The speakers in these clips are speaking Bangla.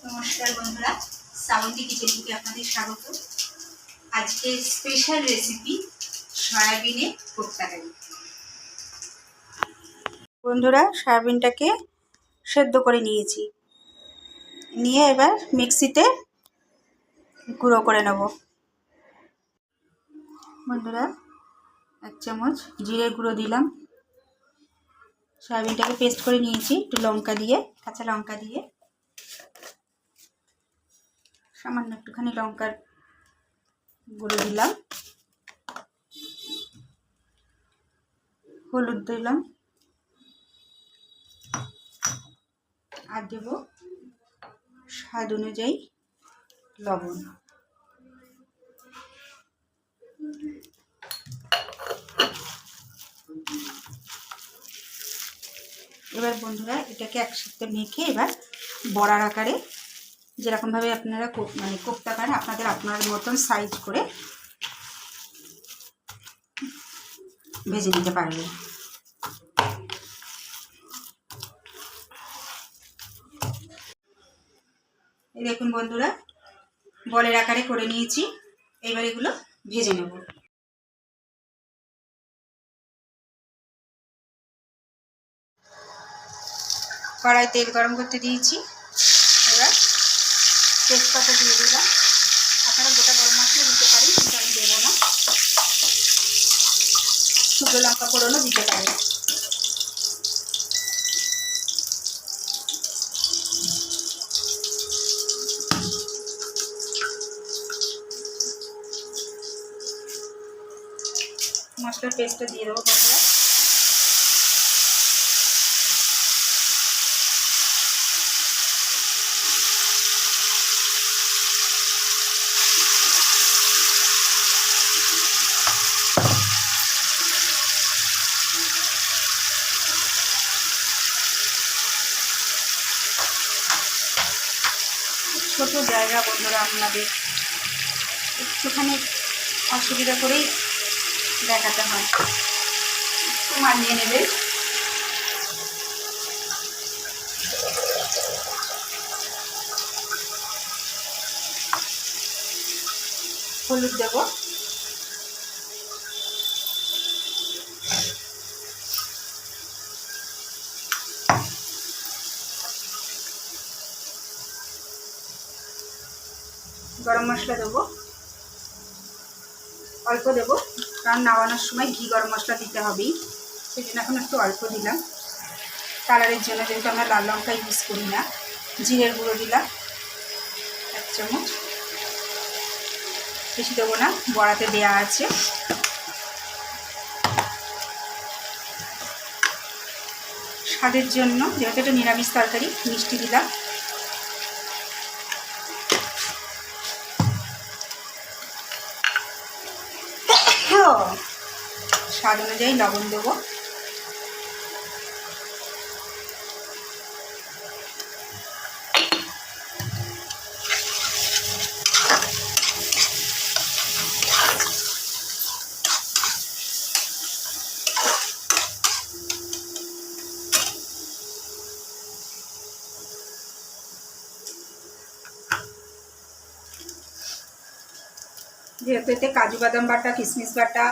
নমস্কার বন্ধুরা, শ্রাবন্তী কিচেন থেকে আপনাদের স্বাগত। আজকে স্পেশাল রেসিপি সয়াবিনের কোপ্তা কারি। বন্ধুরা, সয়াবিনটাকে সেদ্ধ করে নিয়েছি, নিয়ে এবার মিক্সিতে গুঁড়ো করে নেব। বন্ধুরা, 1 চামচ জিরে গুঁড়ো দিলাম। সয়াবিনটাকে পেস্ট করে নিয়েছি, একটু লঙ্কা দিয়ে, কাঁচা লঙ্কা দিয়ে, সামান্য একটুখানি লঙ্কার গুঁড়ো দিলাম, হলুদ দিলাম, আর দেব স্বাদ অনুযায়ী লবণ। এবার বন্ধুরা, এটাকে একসাথে মেখে এবার বড়ার আকারে, যেরকমভাবে আপনারা কোপ্তা পান আপনার মতন সাইজ করে ভেজে নিতে পারবেন। এই দেখুন বন্ধুরা, বলের আকারে করে নিয়েছি। এবার এগুলো ভেজে নেব। কড়াই তেল গরম করতে দিয়েছি। এবার তেজপাতা দিয়ে দিলাম। আপনারা গোটা গরম মশলা দিতে পারেন, কিন্তু আমি দেবো না। শুকনো লঙ্কা ফোড়নও দিতে পারেন। মশলার পেস্টটা দিয়ে দেবো বন্ধুরা। ছোট জায়গা বন্ধুরা, আপনাদের একটুখানি অসুবিধা করেই দেখাতে হয়, একটু মানিয়ে নেবে। হলুদ দেব, গরম মশলা দেবো, অল্প দেবো, কারণ নামানোর সময় ঘি গরম মশলা দিতে হবেই, সেই জন্য এখন একটু অল্প দিলাম কালারের জন্য, যেহেতু আমরা লাল লঙ্কা ইউজ করি না। জিরের গুঁড়ো দিলাম 1 চামচ, বেশি দেবো না, বড়াতে দেওয়া আছে। স্বাদের জন্য, যেহেতু এটা নিরামিষ তরকারি, মিষ্টি দিলাম। স্বাদ অনুযায়ী লবণ দেবো। যেহেতু এতে কাজু বাদাম বাটা, কিশমিশ বাটা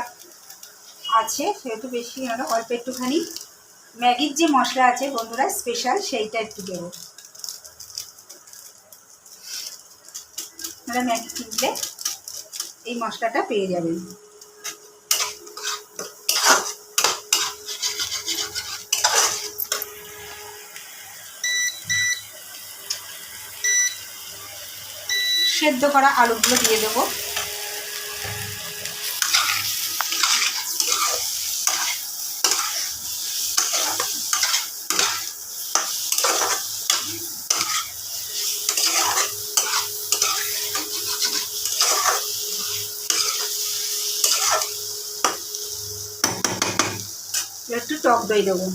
আছে, সেহেতু বেশি আরও অল্প একটুখানি ম্যাগির যে মশলা আছে বন্ধুরা স্পেশাল, সেইটা একটু দেবো। আপনারা ম্যাগি কিনলে এই মশলাটা পেয়ে যাবেন। সেদ্ধ করা আলুগুলো দিয়ে দেবো। একটু টক দই দেবো।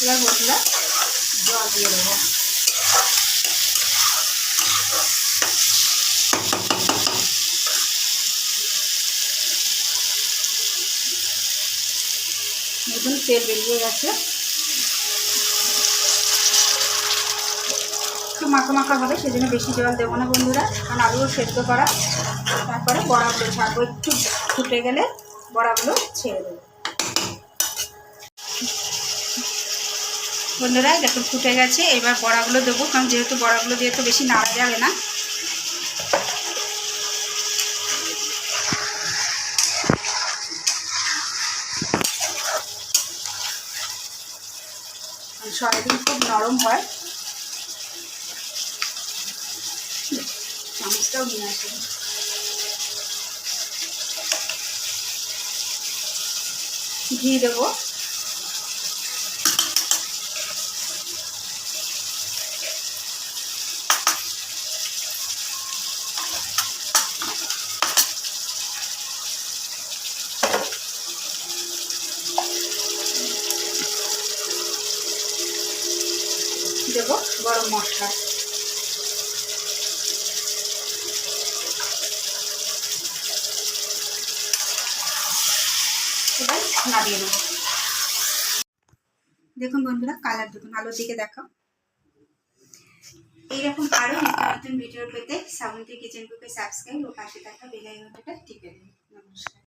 এবার বন্ধুরা জল দিয়ে দেবো। দেখুন তেল বেরিয়ে গেছে। একটু মাখা মাখা হবে, সেজন্য বেশি জল দেবো না বন্ধুরা, কারণ আলুও সেদ্ধ করা। তারপরে বড়াগুলো ছাড়বো, একটু ফুটে গেলে বড়াগুলো ছেড়ে দেবো। বন্ধুরা দেখুন ফুটে গেছে, এবার বড়াগুলো দেবো, কারণ যেহেতু বড়াগুলো দিয়ে তো বেশি নাড়া যাবে না। সয়াবিন খুব নরম হয়। চামচটাও নিয়ে আসে। ঘি দেবো। দেবো গরম মশলা। এবার নাড়িয়ে নেবো। দেখুন বন্ধুরা কালার দেখুন, আলোর দিকে দেখাও। এইরকম আরও নতুন নতুন ভিডিও পেতে শ্রাবন্তী কিচেন কুকে সাবস্ক্রাইব ও পাশে থাকা বেল আইকনটা টিপে দিন। নমস্কার।